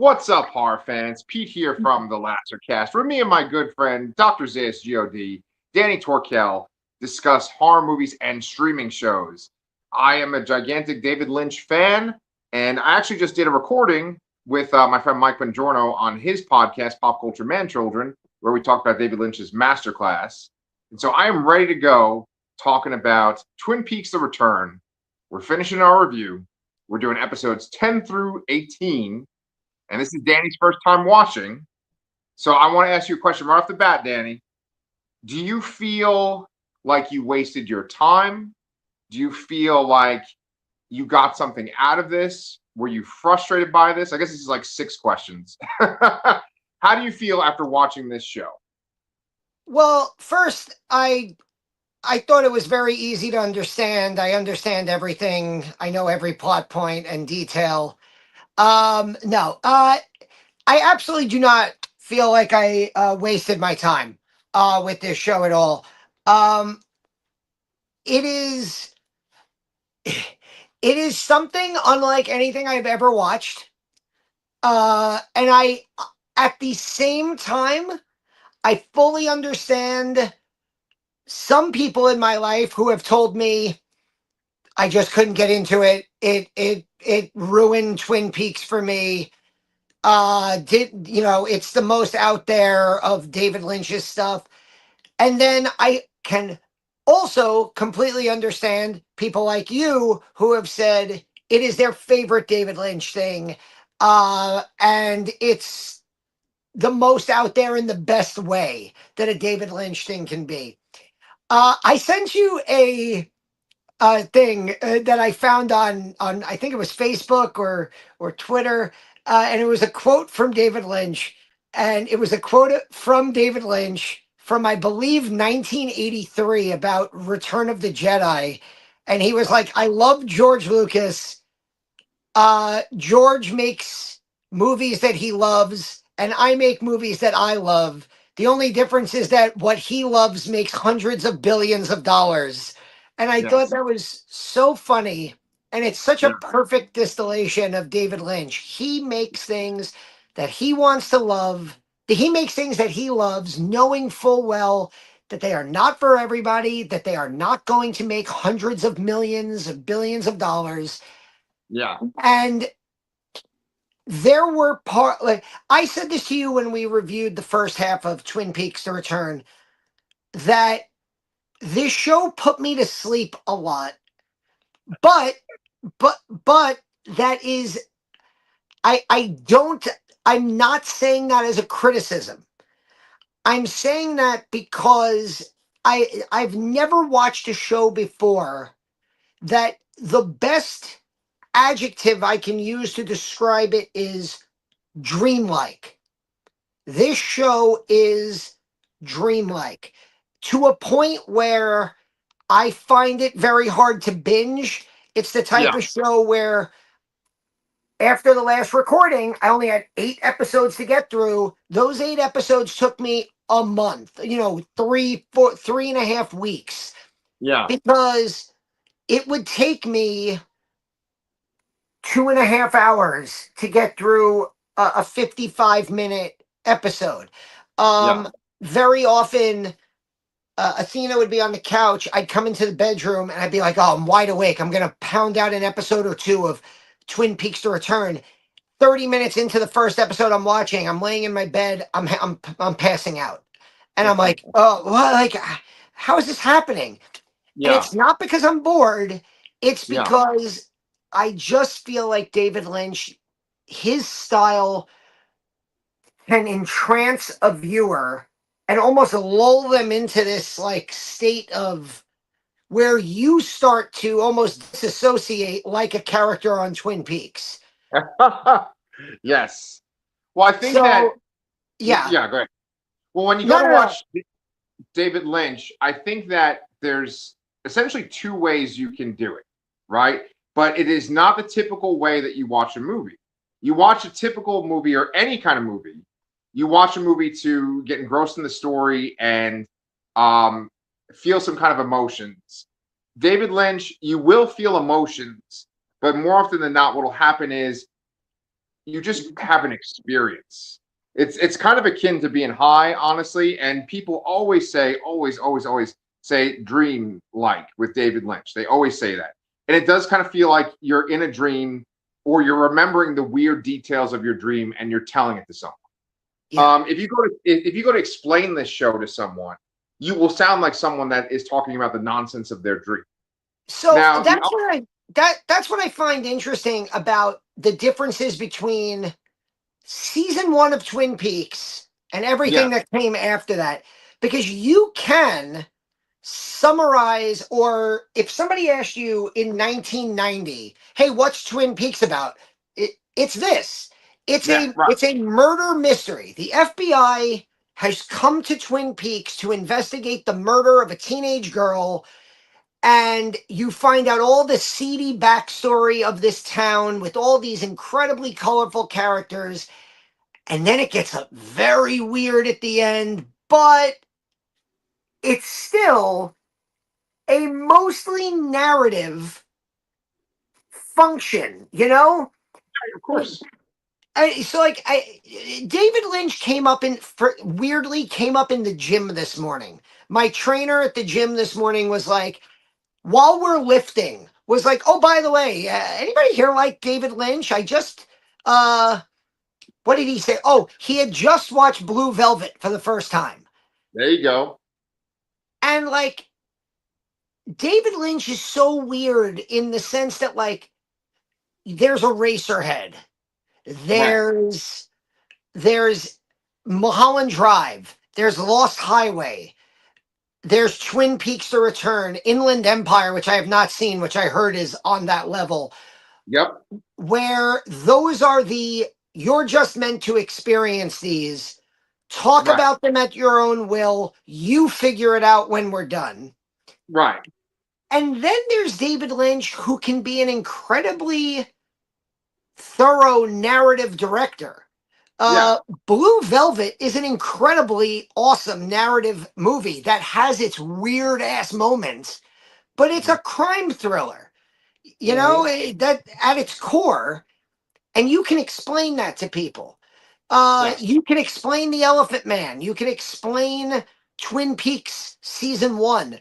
What's up, horror fans? Pete here from the Cast, where me and my good friend Dr. Zayas God, Danny Torkel, discuss horror movies and streaming shows. I am a gigantic David Lynch fan, and I actually just did a recording with my friend Mike Bongiorno on his podcast, Pop Culture Man Children, where we talked about David Lynch's masterclass. And so I am ready to go talking about Twin Peaks: The Return. We're finishing our review. We're doing episodes 10 through 18. And this is Danny's first time watching. So I want to ask you a question right off the bat, Danny. Do you feel like you wasted your time? Do you feel like you got something out of this? Were you frustrated by this? I guess this is like 6 questions. How do you feel after watching this show? Well, first, I thought it was very easy to understand. I understand everything. I know every plot point and detail. No, I absolutely do not feel like I wasted my time with this show at all. Um, it is it is something unlike anything I've ever watched. And I at the same time I fully understand some people in my life who have told me I just couldn't get into it. It ruined Twin Peaks for me. It's the most out there of David Lynch's stuff. And then I can also completely understand people like you who have said it is their favorite David Lynch thing. And it's the most out there in the best way that a David Lynch thing can be. I sent you a thing that I found on I think it was Facebook or Twitter, and it was a quote from David Lynch, and it was a quote from David Lynch from I believe 1983 about Return of the Jedi, and he was like, "I love George Lucas. George makes movies that he loves, and I make movies that I love. The only difference is that what he loves makes hundreds of billions of dollars." And I thought Yes. that was so funny. And it's such a Yeah. perfect distillation of David Lynch. He makes things that he wants to love. He makes things that he loves, knowing full well that they are not for everybody, that they are not going to make hundreds of millions of billions of dollars. Yeah. And there were like I said this to you when we reviewed the first half of Twin Peaks: The Return, that this show put me to sleep a lot. But but that is I don't I'm not saying that as a criticism. I'm saying that because I've never watched a show before that the best adjective I can use to describe it is dreamlike. This show is dreamlike to a point where I find it very hard to binge. It's the type Yeah. of show where after the last recording, I only had 8 episodes to get through. Those 8 episodes took me a month, 3.5 weeks, Yeah. because it would take me 2.5 hours to get through a 55-minute episode. Yeah. Um, Very often, Athena would be on the couch. I'd come into the bedroom and I'd be like, "Oh, I'm wide awake. I'm gonna pound out an episode or two of Twin Peaks: The Return." 30 minutes into the first episode I'm watching, I'm laying in my bed. I'm passing out, and I'm like, "Oh, what? Like, how is this happening?" And Yeah. it's not because I'm bored. It's Yeah. because I just feel like David Lynch, his style can entrance a viewer and almost lull them into this like state of where you start to almost disassociate like a character on Twin Peaks. Yes. Well, I think that So, yeah. yeah, go ahead. Well, when you go No, to no, no. watch David Lynch, I think that there's essentially 2 ways you can do it, right? But it is not the typical way that you watch a movie. You watch a typical movie or any kind of movie. You watch a movie to get engrossed in the story and um, feel some kind of emotions. David Lynch, you will feel emotions, but more often than not, what will happen is you just have an experience. It's kind of akin to being high, honestly. And people always say, always say dream like with David Lynch. They always say that. And it does kind of feel like you're in a dream or you're remembering the weird details of your dream and you're telling it to someone. Yeah. If you go to explain this show to someone, you will sound like someone that is talking about the nonsense of their dream. So Now, that's what I find interesting about the differences between season one of Twin Peaks and yeah, everything that came after that. Because you can summarize, or if somebody asked you in 1990, hey, what's Twin Peaks about? It's this. yeah, right, It's a murder mystery. The FBI has come to Twin Peaks to investigate the murder of a teenage girl, and you find out all the seedy backstory of this town with all these incredibly colorful characters, and then it gets very weird at the end, but it's still a mostly narrative function, you know? of course. David Lynch weirdly came up in the gym this morning. My trainer at the gym this morning was like, while we're lifting, was like, oh, by the way, anybody here like David Lynch? What did he say? Oh, he had just watched Blue Velvet for the first time. There you go. And like, David Lynch is so weird in the sense that, like, there's Eraserhead. Right. There's Mulholland Drive. There's Lost Highway. There's Twin Peaks: The Return, Inland Empire, which I have not seen, which I heard is on that level, Yep. where those are you're just meant to experience these, talk Right. about them at your own will, you figure it out when we're done. Right. And then there's David Lynch, who can be an incredibly thorough narrative director. Yeah. Blue Velvet is an incredibly awesome narrative movie that has its weird ass moments, but it's a crime thriller, Mm-hmm. that at its core, and you can explain that to people. Yes. You can explain The Elephant Man. You can explain Twin Peaks season one,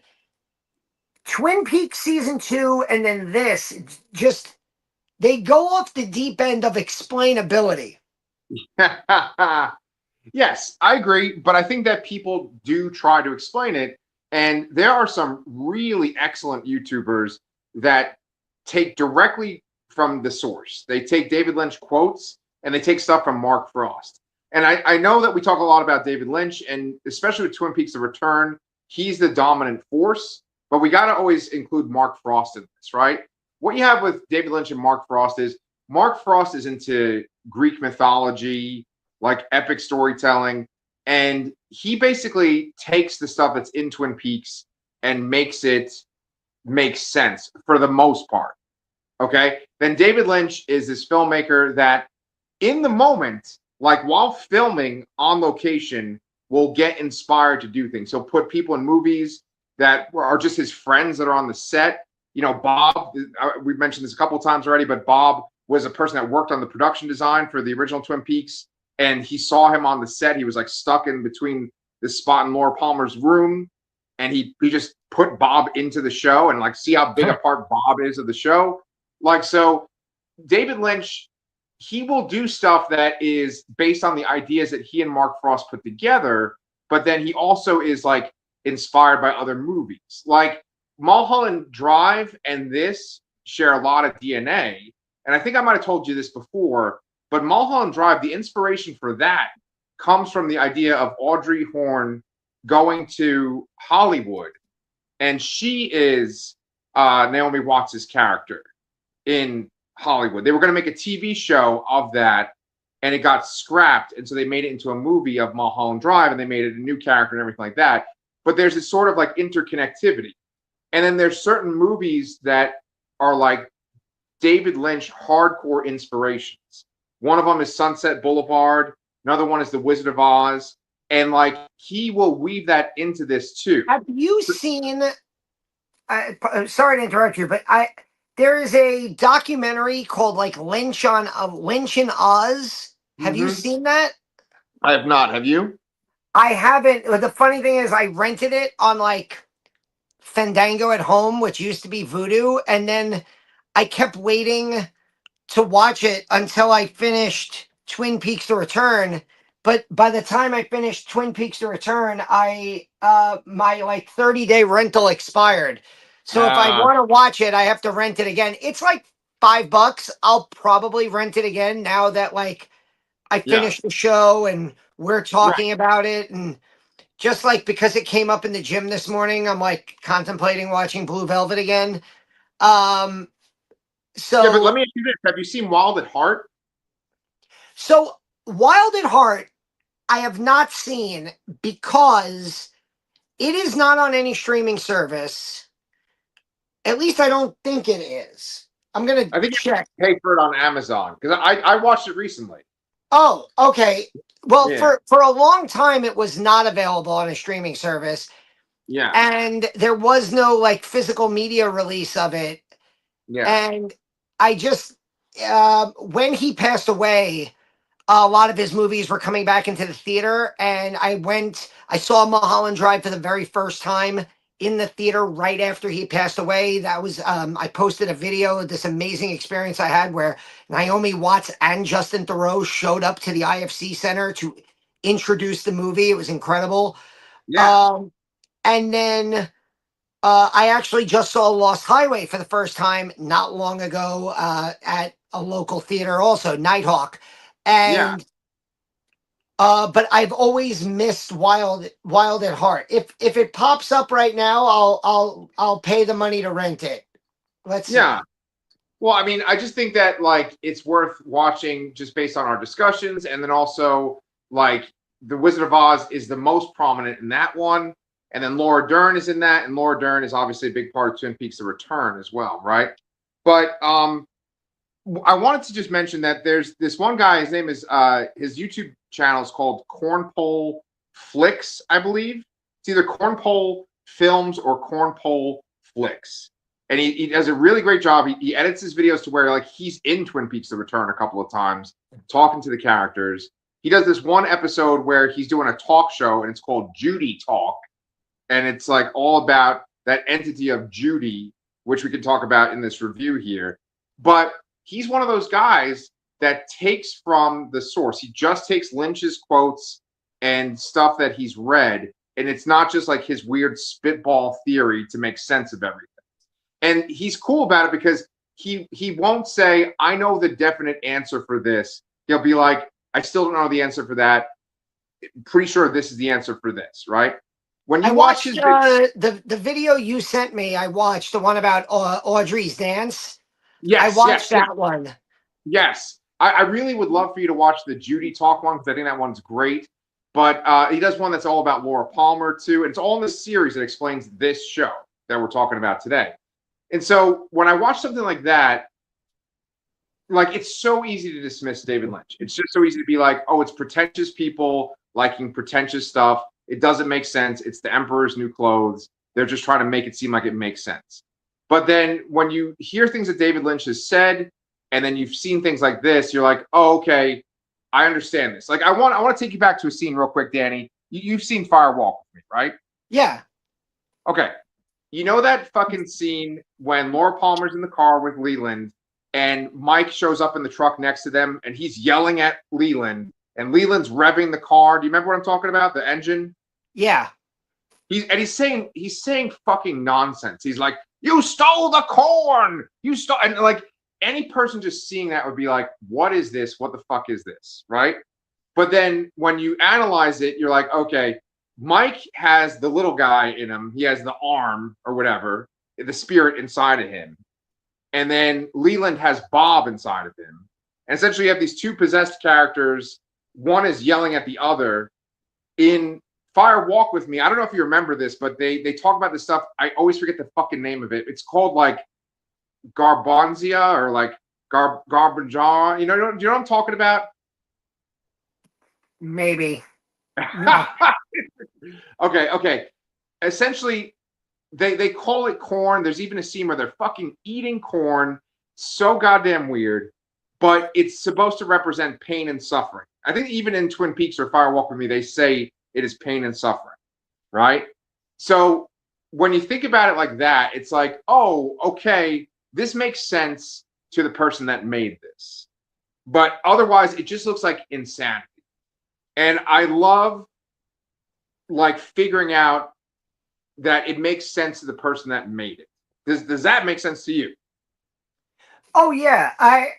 Twin Peaks season two, and then this. Just they go off the deep end of explainability. Yes, I agree, but I think that people do try to explain it, and there are some really excellent YouTubers that take directly from the source. They take David Lynch quotes and they take stuff from Mark Frost. And I know that we talk a lot about David Lynch, and especially with Twin Peaks: The Return, he's the dominant force, but we got to always include Mark Frost in this, right? What you have with David Lynch and Mark Frost is into Greek mythology, like epic storytelling. And he basically takes the stuff that's in Twin Peaks and makes it make sense for the most part. Okay. Then David Lynch is this filmmaker that, in the moment, like while filming on location, will get inspired to do things. He'll put people in movies that are just his friends that are on the set. You know, Bob, we've mentioned this a couple of times already, but Bob was a person that worked on the production design for the original Twin Peaks, and he saw him on the set. He was like stuck in between this spot in Laura Palmer's room, and he just put Bob into the show and like see how big a part Bob is of the show. Like, so David Lynch, he will do stuff that is based on the ideas that he and Mark Frost put together, but then he also is like inspired by other movies. Like Mulholland Drive and this share a lot of DNA. And I think I might have told you this before, but Mulholland Drive, the inspiration for that comes from the idea of Audrey Horne going to Hollywood. And she is Naomi Watts' character in Hollywood. They were going to make a TV show of that, and it got scrapped. And so they made it into a movie of Mulholland Drive, and they made it a new character and everything like that. But there's this sort of like interconnectivity. And then there's certain movies that are like David Lynch hardcore inspirations. One of them is Sunset Boulevard. Another one is The Wizard of Oz. And like he will weave that into this too. Have you seen? Sorry to interrupt you, but There is a documentary called like Lynch in Oz. Have you Hmm. seen that? I have not. Have you? I haven't. The funny thing is, I rented it on like Fandango at home, which used to be Voodoo, and then I kept waiting to watch it until I finished Twin Peaks: The Return. But by the time I finished Twin Peaks: The Return, I my like 30-day rental expired. So if I Uh, want to watch it, I have to rent it again. It's like $5. I'll probably rent it again now that like I yeah. finished the show and we're Right. talking about it. And just like because it came up in the gym this morning, I'm like contemplating watching Blue Velvet again. Um, Yeah, but let so me ask you this: have you seen Wild at Heart? so Wild at Heart, I have not seen because it is not on any streaming service. At least I don't think it is. I'm gonna I think you check. have to pay for it on Amazon because I watched it recently. Oh, okay. Well, Yeah. for a long time it was not available on a streaming service, Yeah. and there was no like physical media release of it. Yeah. And I just when he passed away, a lot of his movies were coming back into the theater, and I saw Mulholland Drive for the very first time in the theater right after he passed away. That was I posted a video of this amazing experience I had where Naomi Watts and Justin Theroux showed up to the IFC Center to introduce the movie. It was incredible. Yeah. Um, and then I actually just saw Lost Highway for the first time not long ago at a local theater, also Nighthawk, Yeah. and but I've always missed Wild at Heart. If it pops up right now, I'll pay the money to rent it. Let's Yeah. see. Well, I mean, I just think that like it's worth watching just based on our discussions, and then also like the Wizard of Oz is the most prominent in that one, and then Laura Dern is in that, and Laura Dern is obviously a big part of Twin Peaks: The Return as well, right? But I wanted to just mention that there's this one guy. His name is his YouTube channel is called Cornpole Flicks, I believe. It's either Cornpole Films or Cornpole Flicks, and he does a really great job. He edits his videos to where like he's in Twin Peaks: The Return a couple of times, talking to the characters. He does this one episode where he's doing a talk show, and it's called Judy Talk, and it's like all about that entity of Judy, which we can talk about in this review here. But he's one of those guys that takes from the source. He just takes Lynch's quotes and stuff that he's read, and it's not just like his weird spitball theory to make sense of everything. And he's cool about it because he won't say, "I know the definite answer for this." He'll be like, "I still don't know the answer for that. Pretty sure this is the answer for this," right? When I you watch watched his vid- the video you sent me. I watched the one about Audrey's dance. I yes, watched yes, yes. that one. Yes, I really would love for you to watch the Judy Talk one because I think that one's great. But he does one that's all about Laura Palmer too, and it's all in this series that explains this show that we're talking about today. And so when I watch something like that, like it's so easy to dismiss David Lynch. It's just so easy to be like, oh, it's pretentious people liking pretentious stuff. It doesn't make sense. It's the Emperor's New Clothes. They're just trying to make it seem like it makes sense. But then when you hear things that David Lynch has said, and then you've seen things like this, you're like, oh, okay, I understand this. Like I want to take you back to a scene real quick, Danny. You've seen Fire Walk with Me, right? Yeah, Okay. You know that fucking scene when Laura Palmer's in the car with Leland and Mike shows up in the truck next to them and he's yelling at Leland and Leland's revving the car. Do you remember what I'm talking about? The engine? yeah. He's saying fucking nonsense. He's like, "You stole the corn. You stole," and like any person just seeing that would be like, "What is this? What the fuck is this?" Right? But then when you analyze it, you're like, okay, Mike has the little guy in him. He has the arm or whatever, the spirit inside of him. And then Leland has Bob inside of him. And essentially, you have these two possessed characters. One is yelling at the other. In Fire Walk with Me, I don't know if you remember this, but they talk about this stuff. I always forget the fucking name of it. It's called like Garbanzia or like Garbanjar. Do you know what I'm talking about? Maybe. No. Okay. Essentially, they call it corn. There's even a scene where they're fucking eating corn. So goddamn weird. But it's supposed to represent pain and suffering. I think even in Twin Peaks or Fire Walk with Me, they say it is pain and suffering, right? So when you think about it like that, it's like, oh, okay, this makes sense to the person that made this. But otherwise, it just looks like insanity. And I love like figuring out that it makes sense to the person that made it. Does that make sense to you? Oh yeah, I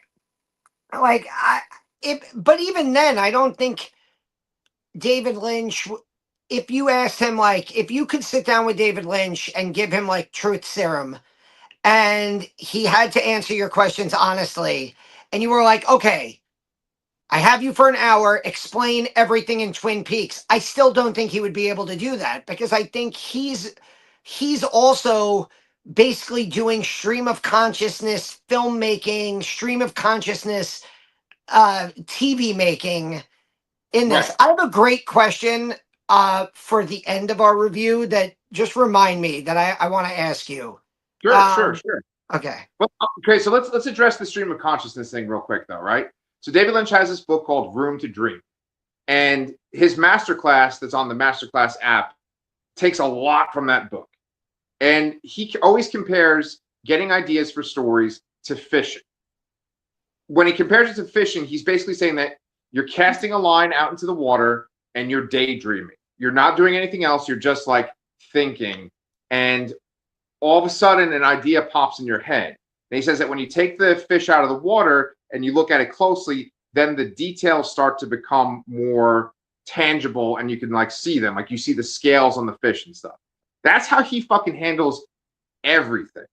but even then, I don't think David Lynch. If you asked him, like, if you could sit down with David Lynch and give him like truth serum, and he had to answer your questions honestly, and you were like, okay, I have you for an hour, explain everything in Twin Peaks. I still don't think he would be able to do that because I think he's also basically doing stream of consciousness filmmaking, stream of consciousness TV making in this. Right. I have a great question for the end of our review that just remind me that I want to ask you. Sure, sure, Um, sure. okay. Well, okay, so let's address the stream of consciousness thing real quick, though, right? So David Lynch has this book called Room to Dream, and his masterclass that's on the Masterclass app takes a lot from that book, and he always compares getting ideas for stories to fishing. When he compares it to fishing, he's basically saying that you're casting a line out into the water and you're daydreaming. You're not doing anything else. You're just like thinking, and all of a sudden an idea pops in your head. And he says that when you take the fish out of the water and you look at it closely, then the details start to become more tangible and you can like see them. Like you see the scales on the fish and stuff. That's how he fucking handles everything.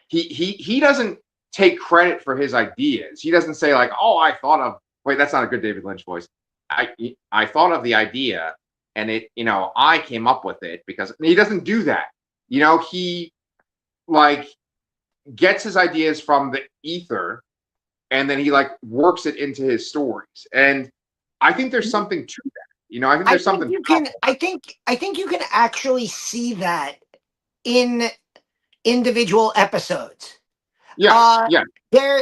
He doesn't take credit for his ideas. He doesn't say like, "Oh, I thought of." Wait, that's not a good David Lynch voice. I thought of the idea, and it, I came up with it because he doesn't do that. He like gets his ideas from the ether, and then he like works it into his stories. And I think there's something to that. I think I there's think something you can. powerful. I think you can actually see that in individual episodes. Yes, Uh, yeah, there,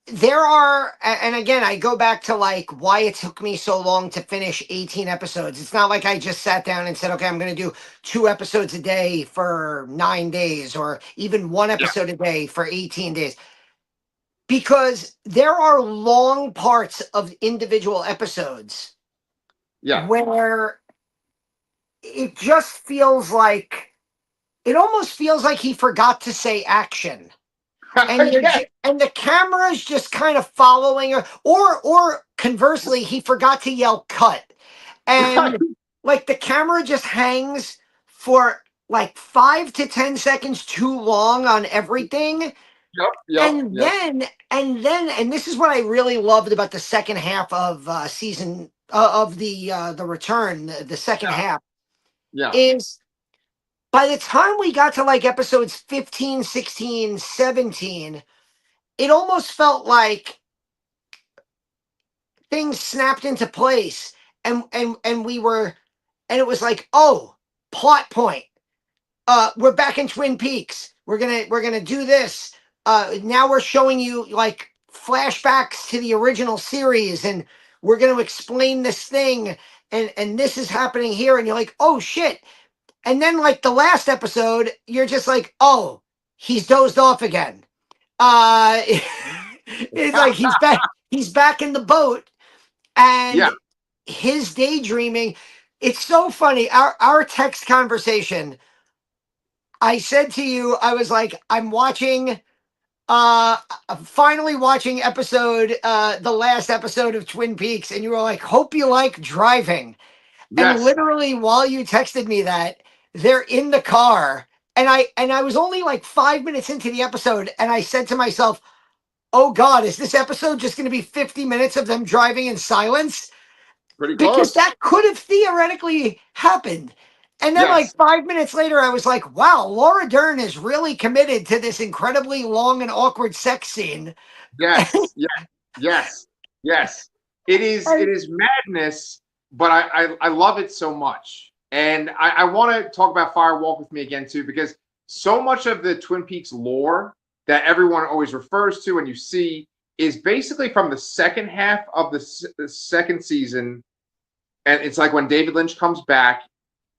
there are, and again, I go back to like why it took me so long to finish 18 episodes. It's not like I just sat down and said, okay, I'm going to do 2 episodes a day for 9 days, or even one yeah, episode a day for 18 days. Because there are long parts of individual episodes yeah. where it just feels like it almost feels like he forgot to say action, and Yes, and the camera's just kind of following her, or conversely he forgot to yell cut, right. and like the camera just hangs for like 5 to 10 seconds too long on everything. Yep, yep, And yep. then, and this is what I really loved about the second half of season of the return, the second Yeah, half yeah, is by the time we got to like episodes 15, 16, 17, it almost felt like things snapped into place, and we were, and it was like, oh, plot point. We're back in Twin Peaks. We're gonna do this. Now we're showing you like flashbacks to the original series, and we're gonna explain this thing, and this is happening here, and you're like, oh shit. And then like the last episode, you're just like, oh, he's dozed off again. Uh it's like he's back in the boat, yeah. and his daydreaming. It's so funny. Our text conversation, I said to you, I was like, I'm finally watching the last episode of Twin Peaks, and you were like, hope you like driving. And Yes, literally while you texted me that, they're in the car, and I was only like 5 minutes into the episode, and I said to myself, oh God, is this episode just going to be 50 minutes of them driving in silence? pretty Because close. that could have theoretically happened. And then, like Yes, 5 minutes later, I was like, wow, Laura Dern is really committed to this incredibly long and awkward sex scene. yes, yes, yes, yes. It is madness, but I love it so much. And I want to talk about Fire Walk with Me again too, because so much of the Twin Peaks lore that everyone always refers to and you see is basically from the second half of the second season. And it's like when David Lynch comes back,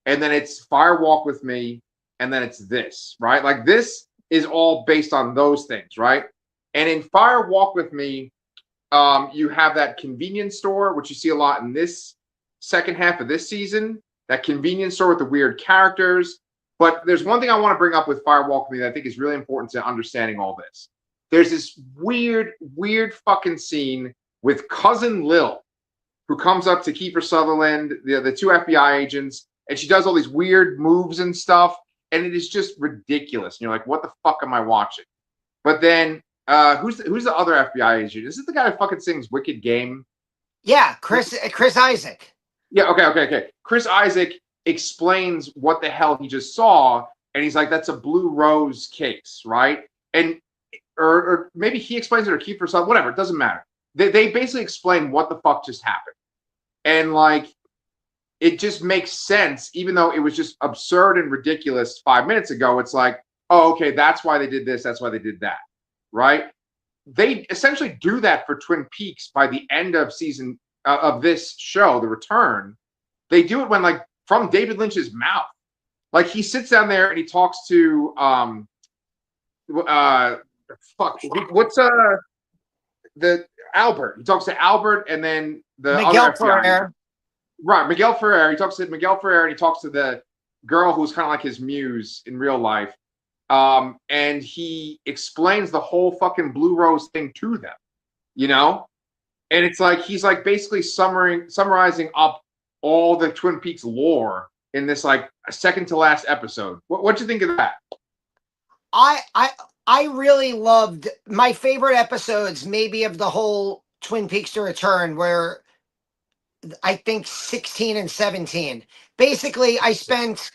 and then it's Fire Walk with Me, and then it's this, right? Like this is all based on those things, right? And in Fire Walk with Me, you have that convenience store, which you see a lot in this second half of this season, that convenience store with the weird characters. But there's one thing I want to bring up with Fire Walk with Me that I think is really important to understanding all this. There's this weird fucking scene with Cousin Lil, who comes up to Kiefer Sutherland, the two FBI agents, and she does all these weird moves and stuff, and it is just ridiculous. And you're like, what the fuck am I watching? But then, who's the other FBI agent? Is it the guy who fucking sings "Wicked Game"? Yeah, Chris Isaac. Yeah, okay. Chris Isaac explains what the hell he just saw, and he's like, "That's a Blue Rose case, right?" And or maybe he explains it or Kiefer Sutherland, whatever. It doesn't matter. They basically explain what the fuck just happened, and like, it just makes sense, even though it was just absurd and ridiculous 5 minutes ago. It's like, oh, okay, that's why they did this. That's why they did that, right? They essentially do that for Twin Peaks by the end of season of this show, The Return. They do it when, like, from David Lynch's mouth, like he sits down there and he talks to what's the Albert. He talks to Albert, and then the Miguel other FBI. Ferrer. Right, Miguel Ferrer. He talks to Miguel Ferrer, and he talks to the girl who's kind of like his muse in real life. And he explains the whole fucking Blue Rose thing to them, you know? And it's like he's like basically summarizing up all the Twin Peaks lore in this like second to last episode. What'd you think of that? I really loved my favorite episodes, maybe of the whole Twin Peaks to Return, where I think 16 and 17. Basically, I spent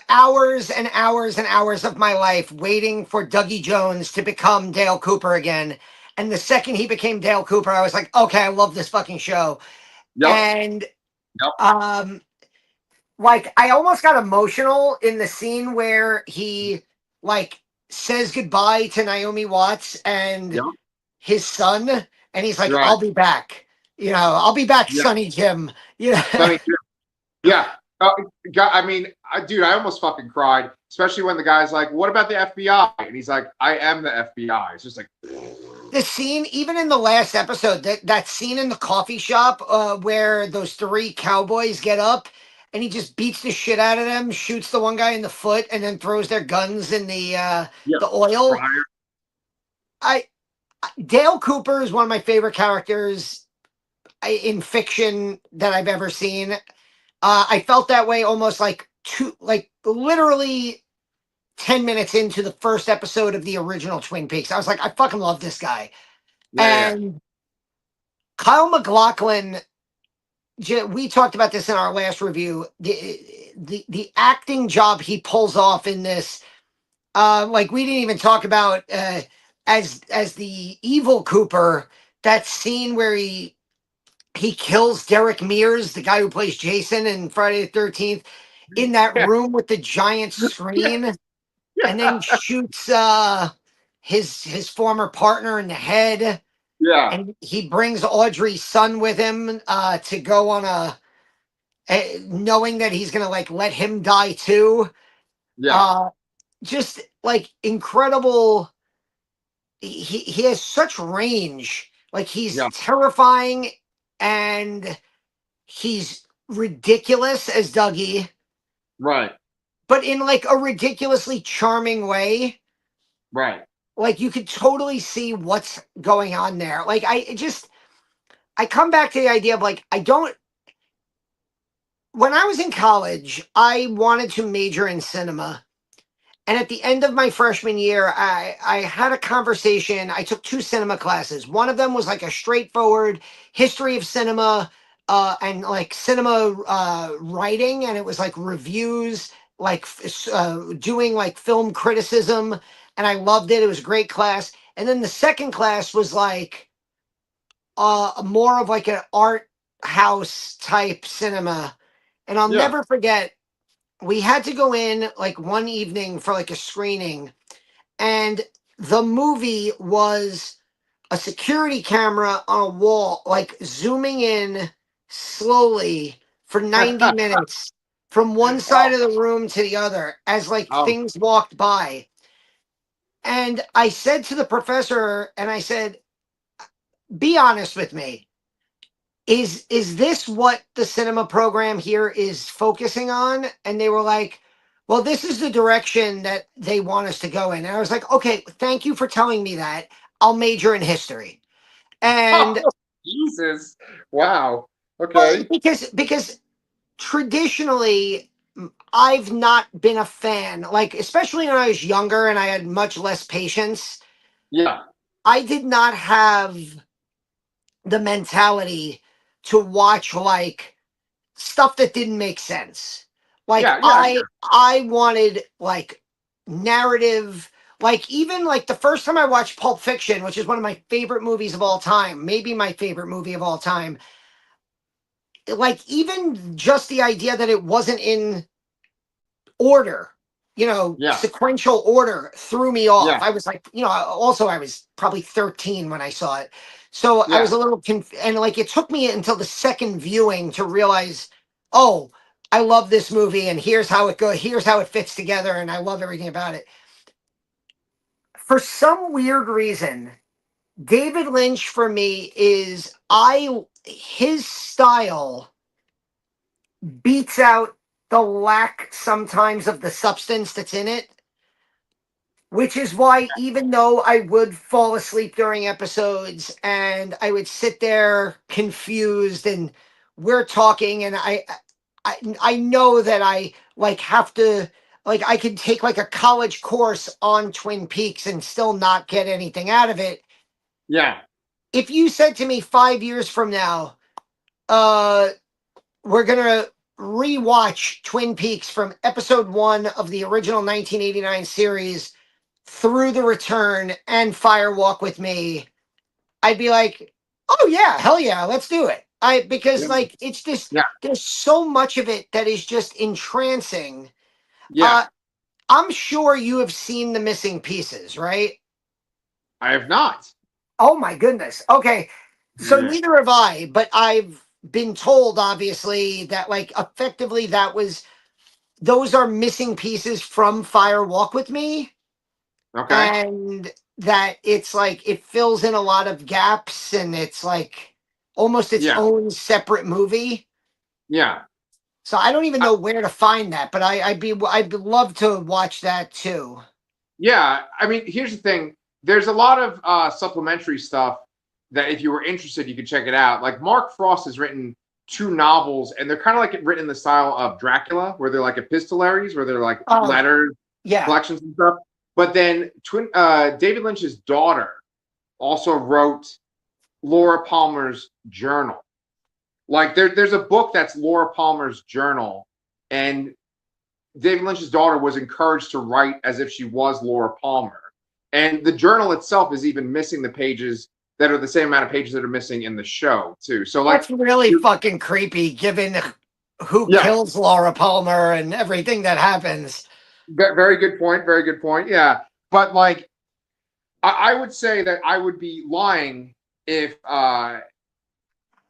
hours and hours and hours of my life waiting for Dougie Jones to become Dale Cooper again. And the second he became Dale Cooper, I was like, okay, I love this fucking show. Yep. And like I almost got emotional in the scene where he like says goodbye to Naomi Watts and his son, and he's like, Right. I'll be back. You know, I'll be back, Yeah. Sonny Jim. Yeah. Sonny Jim. Yeah. I mean, dude, I almost fucking cried, especially when the guy's like, what about the FBI? And he's like, I am the FBI. It's just like, The scene, even in the last episode, that scene in the coffee shop where those three cowboys get up and he just beats the shit out of them, shoots the one guy in the foot, and then throws their guns in the oil. Dale Cooper is one of my favorite characters in fiction that I've ever seen. I felt that way almost like literally 10 minutes into the first episode of the original Twin Peaks. I was like, I fucking love this guy. And Kyle MacLachlan, we talked about this in our last review. The acting job he pulls off in this, like we didn't even talk about as the evil Cooper, that scene where he kills Derek Mears, the guy who plays Jason in Friday the 13th, in that room with the giant screen, and then shoots his former partner in the head. Yeah. And he brings Audrey's son with him to go on knowing that he's going to like let him die too. Yeah. Just like incredible. He has such range. Like he's terrifying and he's ridiculous as Dougie. Right. But in like a ridiculously charming way. Right. Like you could totally see what's going on there. Like I come back to the idea of like, when I was in college, I wanted to major in cinema. And at the end of my freshman year, I had a conversation. I took 2 cinema classes. One of them was like a straightforward history of cinema and like cinema writing. And it was like reviews, like doing like film criticism. And I loved it. It was a great class. And then the second class was like more of like an art house type cinema. And I'll never forget, we had to go in like one evening for like a screening, and the movie was a security camera on a wall, like zooming in slowly for 90 minutes from one side Oh, of the room to the other as like oh. things walked by. And I said to the professor, and I said, be honest with me. Is this what the cinema program here is focusing on? And they were like, well, this is the direction that they want us to go in. And I was like, okay, thank you for telling me that. I'll major in history. And Oh, Jesus. Wow. well, Okay. because traditionally I've not been a fan, like especially when I was younger and I had much less patience. Yeah. I did not have the mentality to watch like stuff that didn't make sense. Like Yeah. Yeah. Yeah. I wanted like narrative, like even like the first time I watched Pulp Fiction, which is one of my favorite movies of all time, maybe my favorite movie of all time. Like even just the idea that it wasn't in order, Yeah. sequential order threw me off. Yeah. I was like, also I was probably 13 when I saw it. So I was Yeah. a little and like it took me until the second viewing to realize, oh, I love this movie and here's how it goes, here's how it fits together and I love everything about it. For some weird reason, David Lynch for me is I his style beats out the lack sometimes of the substance that's in it, which is why even though I would fall asleep during episodes and I would sit there confused and we're talking and I know that I like have to, like I could take like a college course on Twin Peaks and still not get anything out of it. Yeah. If you said to me 5 years from now, uh we're gonna rewatch Twin Peaks from episode 1 of the original 1989 series through the return and Fire Walk with Me, I'd be like, oh yeah, hell yeah, let's do it. Because Yeah. like it's just Yeah. there's so much of it that is just entrancing. Yeah. Uh I'm sure you have seen the missing pieces, right? I have not. Oh my goodness. Okay. So Yeah. neither have I, but I've been told obviously that like effectively that was those are missing pieces from Fire Walk with Me, Okay. and that it's like it fills in a lot of gaps and it's like almost its Yeah. own separate movie. Yeah. So I don't even I, know where to find that, but I'd love to watch that too. yeah. I mean, here's the thing. There's a lot of supplementary stuff that if you were interested, you could check it out. Like Mark Frost has written two novels, and they're kind of like written in the style of Dracula, where they're like epistolaries, where they're like Oh letters, yeah, collections and stuff. But then David Lynch's daughter also wrote Laura Palmer's journal. Like there's a book that's Laura Palmer's journal, and David Lynch's daughter was encouraged to write as if she was Laura Palmer. And the journal itself is even missing the pages that are the same amount of pages that are missing in the show, too. So, like, that's really fucking creepy given who yeah, kills Laura Palmer and everything that happens. very good point. Very good point. Yeah. But, like, I would say that I would be lying if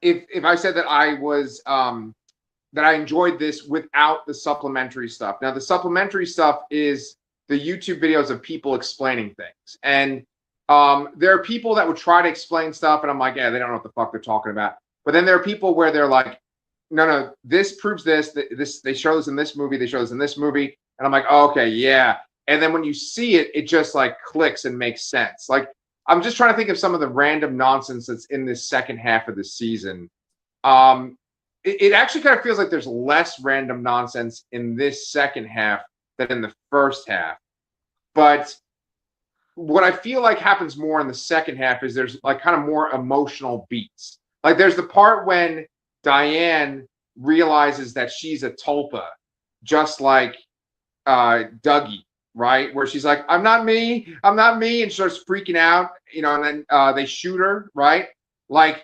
if I said that I was that I enjoyed this without the supplementary stuff. Now, the supplementary stuff is the YouTube videos of people explaining things. And there are people that would try to explain stuff, and I'm like, yeah, they don't know what the fuck they're talking about. But then there are people where they're like, no, no, this proves this. This they show this in this movie. They show this in this movie, and I'm like, oh, okay, yeah. And then when you see it, it just like clicks and makes sense. Like I'm just trying to think of some of the random nonsense that's in this second half of the season. Um, it actually kind of feels like there's less random nonsense in this second half than in the first half. But what I feel like happens more in the second half is there's like kind of more emotional beats. Like there's the part when Diane realizes that she's a tulpa, just like Dougie, right? Where she's like, I'm not me, and starts freaking out, and then they shoot her, right? Like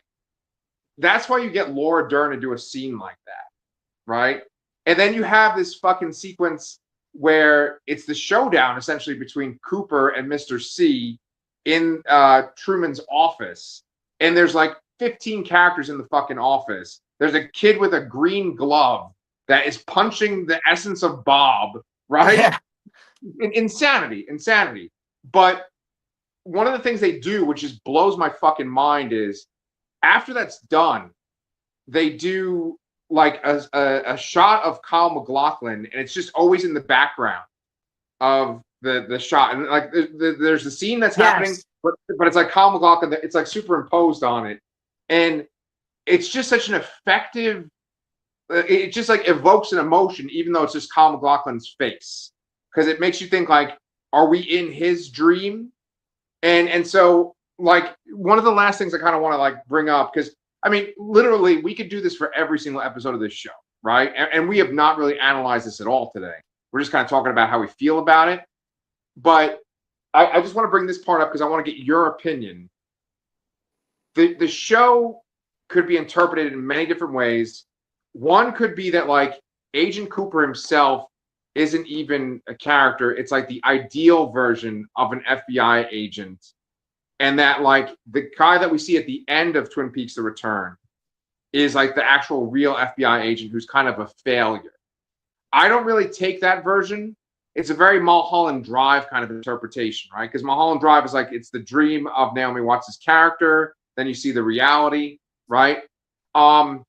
that's why you get Laura Dern to do a scene like that, right? And then you have this fucking sequence where it's the showdown essentially between Cooper and Mr. C in Truman's office. And there's like 15 characters in the fucking office. There's a kid with a green glove that is punching the essence of Bob, right? Yeah. Insanity. But one of the things they do, which just blows my fucking mind, is after that's done, they do like a shot of Kyle MacLachlan, and it's just always in the background of the shot. And like there's a scene that's happening, but it's like Kyle MacLachlan, it's like superimposed on it. And it's just such an effective, it just like evokes an emotion, even though it's just Kyle MacLachlan's face. Because it makes you think like, are we in his dream? And so like one of the last things I kind of want to like bring up, because I mean, literally, we could do this for every single episode of this show, right? And we have not really analyzed this at all today. We're just kind of talking about how we feel about it. But I just want to bring this part up because I want to get your opinion. The show could be interpreted in many different ways. One could be that like Agent Cooper himself isn't even a character. It's like the ideal version of an FBI agent. And that like the guy that we see at the end of Twin Peaks: The Return is like the actual real FBI agent who's kind of a failure. I don't really take that version. It's a very Mulholland Drive kind of interpretation, right? Because Mulholland Drive is like, it's the dream of Naomi Watts' character. Then you see the reality, right? And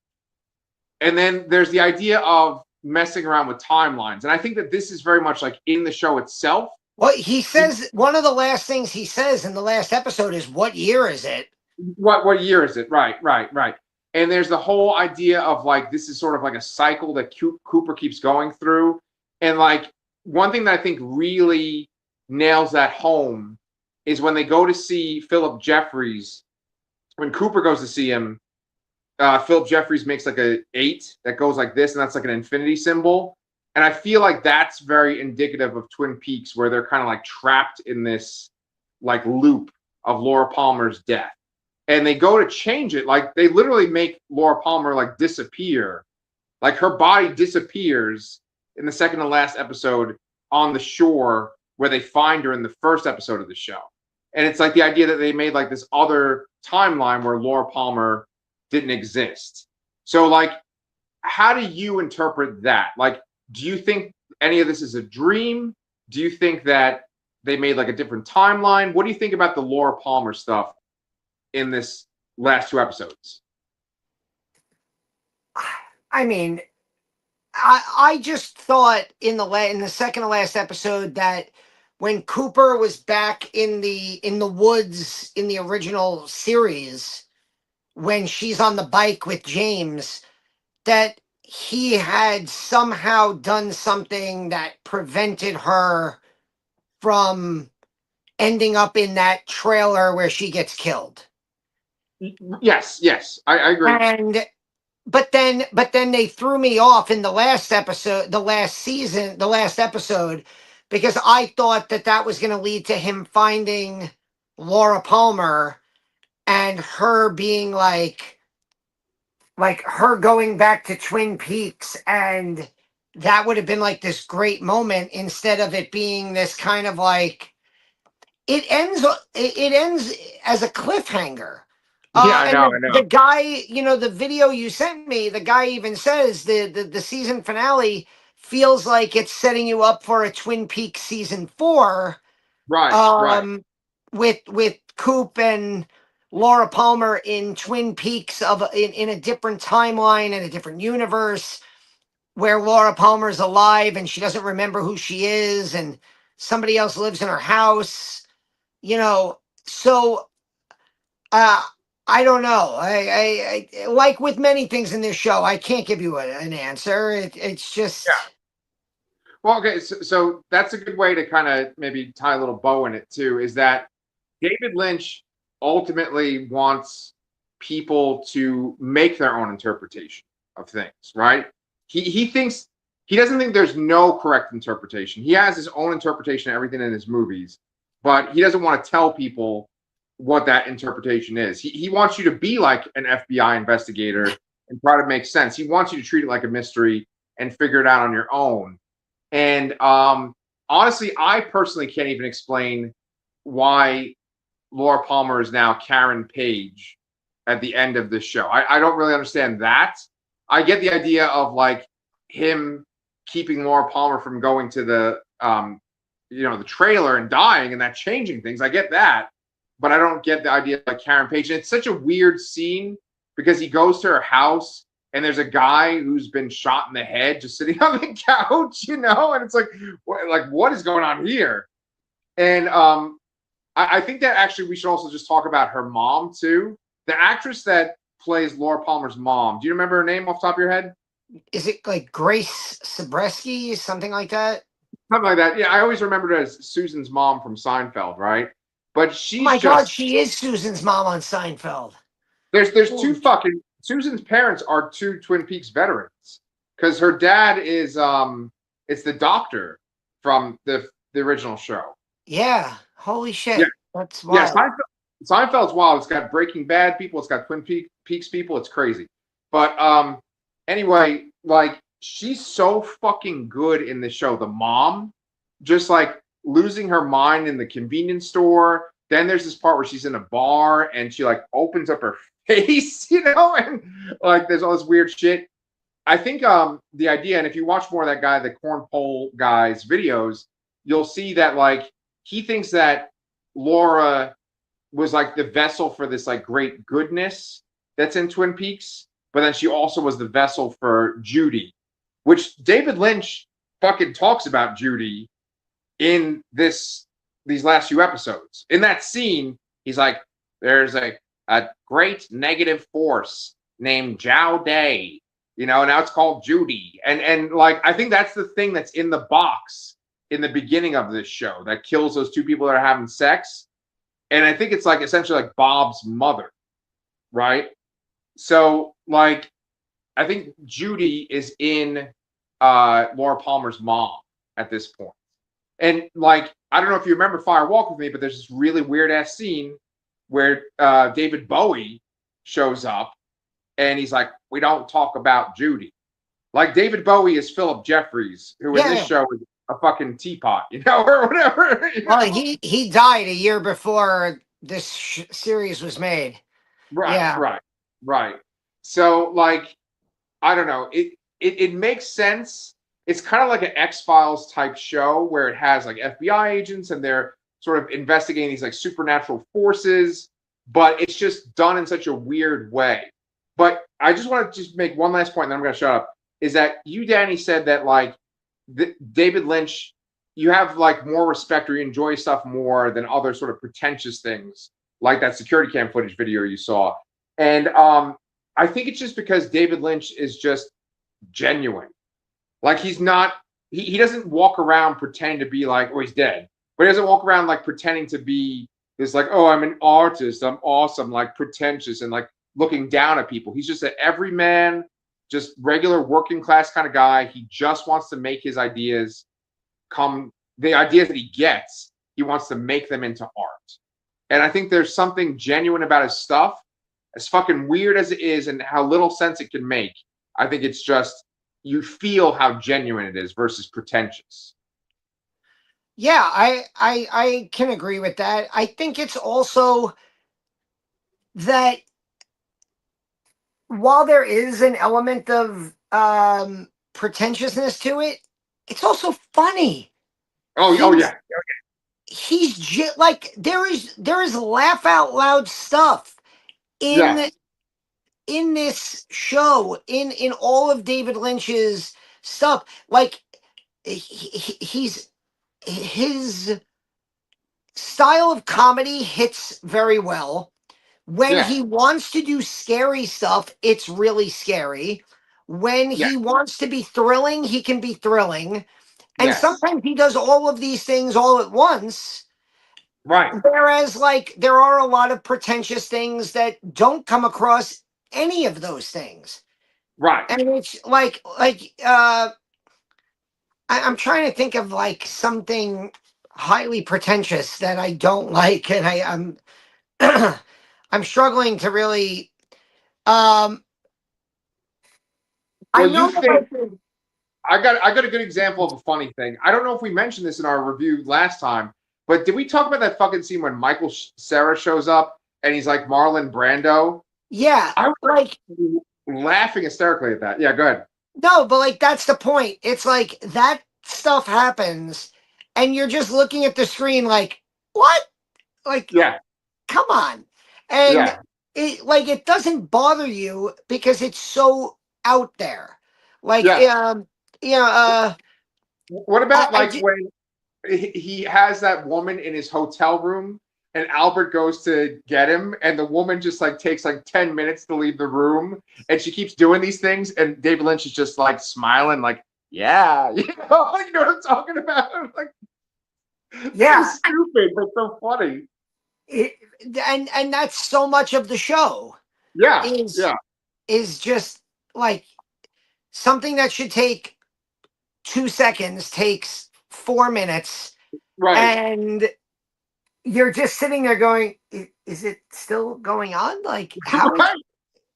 then there's the idea of messing around with timelines. And I think that this is very much like in the show itself. Well, he says one of the last things he says in the last episode is, "What year is it?" What year is it? Right. And there's the whole idea of like this is sort of like a cycle that Cooper keeps going through. And like one thing that I think really nails that home is when they go to see Philip Jeffries. When Cooper goes to see him, Philip Jeffries makes like a 8 that goes like this, and that's like an infinity symbol. And I feel like that's very indicative of Twin Peaks, where they're kind of like trapped in this like loop of Laura Palmer's death. And they go to change it. Like they literally make Laura Palmer like disappear. Like her body disappears in the second to last episode on the shore where they find her in the first episode of the show. And it's like the idea that they made like this other timeline where Laura Palmer didn't exist. So like, how do you interpret that? Like, do you think any of this is a dream? Do you think that they made like a different timeline? What do you think about the Laura Palmer stuff in this last 2 episodes? I mean, I just thought in the second to last episode that when Cooper was back in the woods in the original series, when she's on the bike with James, that he had somehow done something that prevented her from ending up in that trailer where she gets killed. Yes, I agree. And but then they threw me off in the last episode, the last episode, because I thought that was going to lead to him finding Laura Palmer and her being like her going back to Twin Peaks, and that would have been like this great moment, instead of it being this kind of like it ends as a cliffhanger. I know. The guy, the video you sent me, the guy even says the season finale feels like it's setting you up for a Twin Peaks season 4. Right. With Coop and Laura Palmer in Twin Peaks in a different timeline, in a different universe, where Laura Palmer's alive and she doesn't remember who she is, and somebody else lives in her house. So I don't know. I like with many things in this show, I can't give you an answer. It's just. Yeah. Well, okay, so that's a good way to kind of maybe tie a little bow in it too, is that David Lynch ultimately wants people to make their own interpretation of things, right? He doesn't think there's no correct interpretation. He has his own interpretation of everything in his movies, but he doesn't want to tell people what that interpretation is. He wants you to be like an FBI investigator and try to make sense. He wants you to treat it like a mystery and figure it out on your own. And honestly, I personally can't even explain why Laura Palmer is now Karen Page at the end of the show. I don't really understand that. I get the idea of like him keeping Laura Palmer from going to the the trailer and dying and that changing things. I get that, but I don't get the idea of like Karen Page. And it's such a weird scene because he goes to her house and there's a guy who's been shot in the head just sitting on the couch, and it's like what is going on here? And I think that actually we should also just talk about her mom too. The actress that plays Laura Palmer's mom. Do you remember her name off the top of your head? Is it like Grace Zabriskie, something like that? Something like that. Yeah, I always remembered her as Susan's mom from Seinfeld, right? But Oh she's my God, just she is Susan's mom on Seinfeld. there's two Holy fucking Susan's parents are two Twin Peaks veterans because her dad is it's the doctor from the original show. yeah, holy Yeah, shit. That's yeah. wild. Seinfeld's wild. It's got Breaking Bad people. It's got Twin Peaks people. It's crazy. But anyway, like she's so fucking good in the show. The mom, just like losing her mind in the convenience store. Then there's this part where she's in a bar and she like opens up her face, and like there's all this weird shit. I think the idea, and if you watch more of that guy, the cornpole guy's videos, you'll see that like he thinks that Laura was like the vessel for this like great goodness that's in Twin Peaks, but then she also was the vessel for Judy, which David Lynch fucking talks about Judy in these last few episodes. In that scene, he's like, there's a great negative force named Zhao Day, now it's called Judy. And like I think that's the thing that's in the box in the beginning of this show that kills those two people that are having sex. And I think it's like essentially like Bob's mother, right? So like I think Judy is in Laura Palmer's mom at this point. And like I don't know if you remember Fire Walk with Me, but there's this really weird ass scene where David Bowie shows up and he's like, we don't talk about Judy. Like David Bowie is Philip Jeffries, who in this show is a fucking teapot, or whatever. Well, he died a year before this series was made. Right, Yeah. right. So like, I don't know. It makes sense. It's kind of like an X-Files type show where it has like FBI agents and they're sort of investigating these like supernatural forces, but it's just done in such a weird way. But I just want to just make one last point, and then I'm going to shut up. Is that you, Danny, said that like David Lynch, you have like more respect or you enjoy stuff more than other sort of pretentious things like that security cam footage video you saw. And I think it's just because David Lynch is just genuine. Like he's not, he doesn't walk around pretending to be like, oh, he's dead. But he doesn't walk around like pretending to be this like, oh, I'm an artist, I'm awesome, like pretentious and like looking down at people. He's just an everyman, just regular working class kind of guy. He just wants to make his ideas the ideas that he gets, he wants to make them into art. And I think there's something genuine about his stuff, as fucking weird as it is and how little sense it can make. I think it's just, you feel how genuine it is versus pretentious. Yeah, I can agree with that. I think it's also that while there is an element of pretentiousness to it, it's also funny. Oh yeah. He's like there is laugh out loud stuff in Yes. in this show, in all of David Lynch's stuff. Like he's his style of comedy hits very well. When Yeah. he wants to do scary stuff, it's really scary. When Yeah. he wants to be thrilling, he can be thrilling. And Yes. sometimes he does all of these things all at once. Right. Whereas, like, there are a lot of pretentious things that don't come across any of those things. Right. And it's I'm trying to think of like something highly pretentious that I don't like, and I'm I'm struggling to really. I Well, you know that think like I got a good example of a funny thing. I don't know if we mentioned this in our review last time, but did we talk about that fucking scene when Michael Sarah shows up and he's like Marlon Brando? Yeah, I was like like laughing hysterically at that. Yeah, go ahead. no, but like that's the point. It's like that stuff happens, and you're just looking at the screen like, what? Like, Yeah, come on. And yeah, it doesn't bother you because it's so out there. Like, yeah. yeah, What I, about I like ju- when he has that woman in his hotel room and Albert goes to get him and the woman just like takes like 10 minutes to leave the room and she keeps doing these things and David Lynch is just like smiling like yeah you know what I'm talking about. Like so yeah, stupid but so funny. it, and that's so much of the show Yeah, is yeah, is just like something that should take 2 seconds takes 4 minutes, right. and you're just sitting there going, Is it still going on? Like, how is?" Right,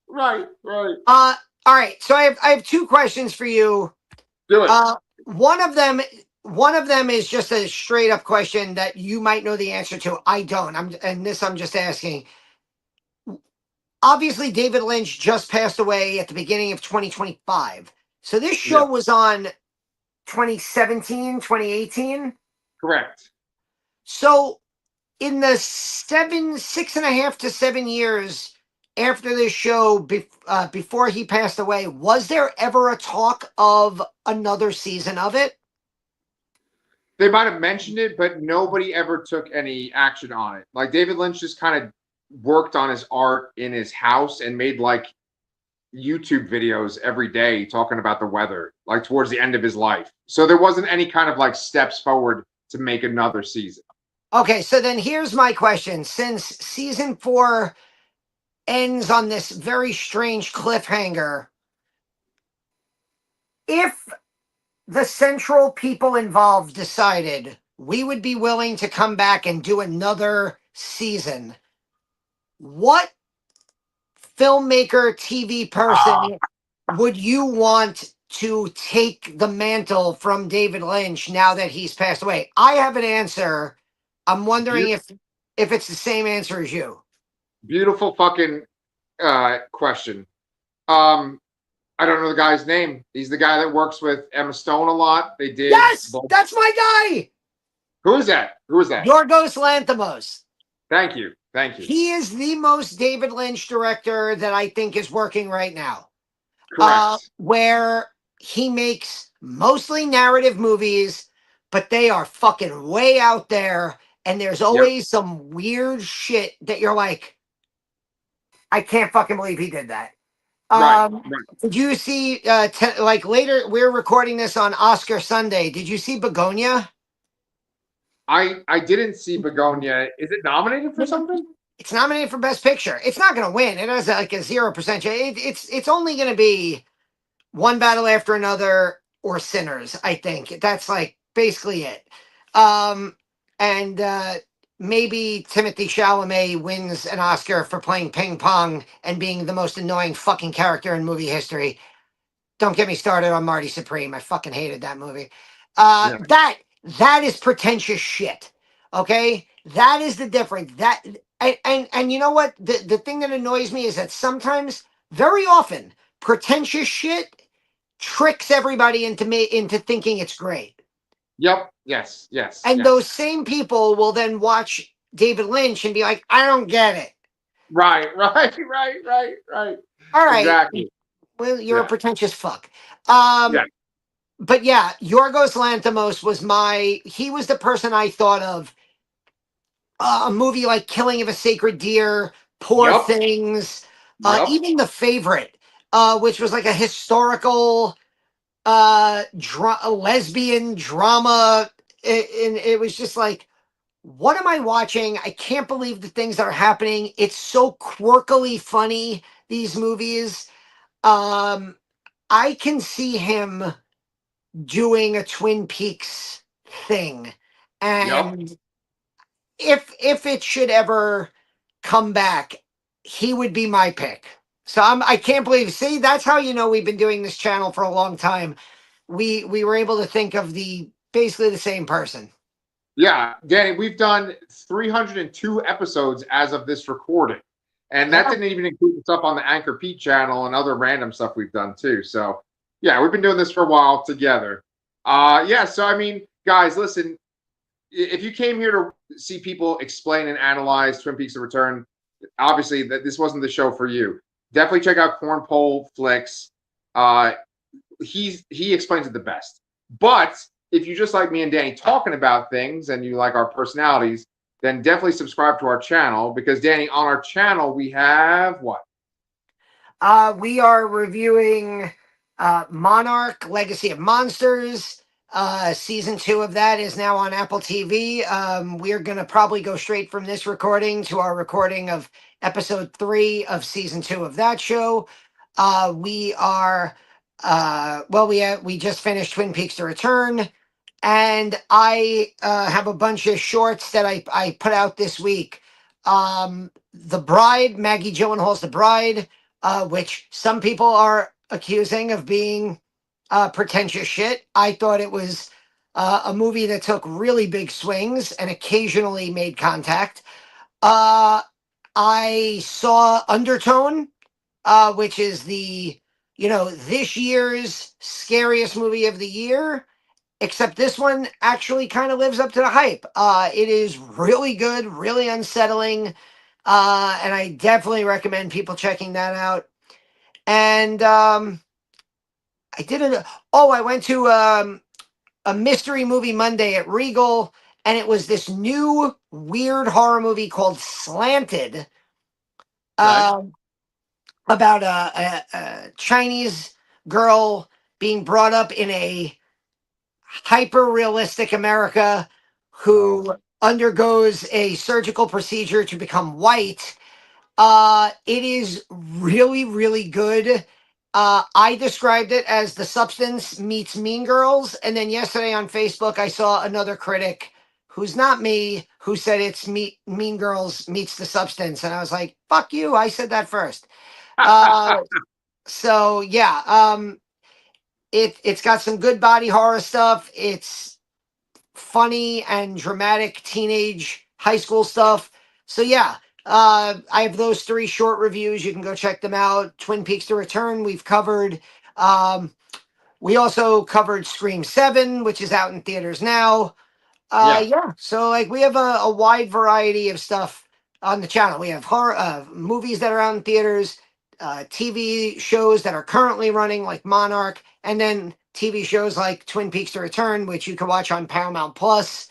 right, right. uh all right, so I have two questions for you. Do it. uh one of them one of them is just a straight up question that you might know the answer to. I don't. I'm just asking. Obviously David Lynch just passed away at the beginning of 2025, so this Yeah, show was on 2017, 2018. correct. So in the 6.5 to 7 years after this show, before he passed away, was there ever a talk of another season of it? They might have mentioned it, but nobody ever took any action on it. Like David Lynch just kind of worked on his art in his house and made like YouTube videos every day talking about the weather, like towards the end of his life. So there wasn't any kind of like steps forward to make another season. Okay, so then here's my question. Since season 4 ends on this very strange cliffhanger, if the central people involved decided we would be willing to come back and do another season, what filmmaker, TV Ah, person would you want to take the mantle from David Lynch now that he's passed away? I have an answer. I'm wondering be- if it's the same answer as you. beautiful fucking question. Um, I don't know the guy's name. He's the guy that works with Emma Stone a lot. They did. Yes, that's my guy. Who is that? Who is that? Yorgos Lanthimos. Thank you. Thank you. He is the most David Lynch director that I think is working right now. Correct. Where he makes mostly narrative movies, but they are fucking way out there, and there's Yep. always some weird shit that you're like, I can't fucking believe he did that. Right. Right. Did you see like later we're recording this on Oscar Sunday? Did you see Begonia? I didn't see Begonia. Is it nominated for something? It's nominated for Best Picture. It's not going to win. It has like a 0% chance. It's only going to be One Battle After Another or Sinners. I think that's like basically it. Um, and maybe Timothy Chalamet wins an Oscar for playing ping pong and being the most annoying fucking character in movie history. Don't get me started on Marty Supreme. I fucking hated that movie. Yeah. That is pretentious shit. Okay, that is the difference. That and you know what? The thing that annoys me is that sometimes, very often, pretentious shit tricks everybody into thinking it's great. Yep. Yes. Yes. And those Yes. same people will then watch David Lynch and be like, I don't get it. Right. Right. Right. Right. Right. All right. Exactly. Well, you're a Yeah. pretentious fuck. Yeah. But yeah, Yorgos Lanthimos was he was the person I thought of. A movie like Killing of a Sacred Deer, Poor Yep. Things, Yep. even The Favorite, which was like a historical a lesbian drama. And it was just like, what am I watching? I can't believe the things that are happening. It's so quirkily funny, these movies. Um, I can see him doing a Twin Peaks thing. Yep. And if it should ever come back, he would be my pick. So I can't believe. See, that's how you know we've been doing this channel for a long time. we were able to think of the basically the same person. Yeah, Danny, we've done 302 episodes as of this recording. And that Yeah. didn't even include the stuff on the Anchor Pete channel and other random stuff we've done too. So, yeah, we've been doing this for a while together. Yeah, so I mean, guys, listen, if you came here to see people explain and analyze Twin Peaks: The Return, obviously that this wasn't the show for you. Definitely check out Cornpole Flicks. Uh, he explains it the best. But if you just like me and Danny talking about things and you like our personalities, then definitely subscribe to our channel because Danny, on our channel we have what? We are reviewing Monarch: Legacy of Monsters. Season 2 of that is now on Apple TV. We're going to probably go straight from this recording to our recording of episode 3 of season 2 of that show. We are, we just finished Twin Peaks: The Return. And I have a bunch of shorts that I put out this week. The Bride, Maggie Gyllenhaal's The Bride, which some people are accusing of being pretentious shit. I thought it was a movie that took really big swings and occasionally made contact. I saw Undertone, which is this year's scariest movie of the year. Except this one actually kind of lives up to the hype. It is really good, really unsettling, and I definitely recommend people checking that out. And I did it. Oh, I went to a mystery movie Monday at Regal, and it was this new weird horror movie called Slanted, Okay. um, about a Chinese girl being brought up in a hyper realistic America Oh. who undergoes a surgical procedure to become white. It is really, really good. I described it as The Substance meets Mean Girls. And then yesterday on Facebook, I saw another critic who's not me who said it's Mean Girls meets The Substance. And I was like, fuck you. I said that first. Uh, so yeah, it's got some good body horror stuff. It's funny and dramatic teenage high school stuff. So yeah, I have those 3 short reviews. You can go check them out. Twin Peaks: The Return we've covered. Um, we also covered Scream 7, which is out in theaters now. Yeah. Yeah, so like we have a wide variety of stuff on the channel. We have horror movies that are out in theaters, TV shows that are currently running like Monarch, and then TV shows like Twin Peaks: The Return, which you can watch on Paramount Plus,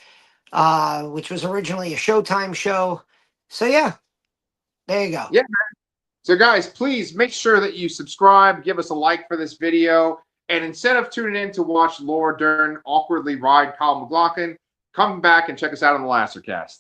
which was originally a Showtime show. So yeah, there you go. Yeah. So guys, please make sure that you subscribe, give us a like for this video, and instead of tuning in to watch Laura Dern awkwardly ride Kyle McLaughlin, come back and check us out on the Lastercast.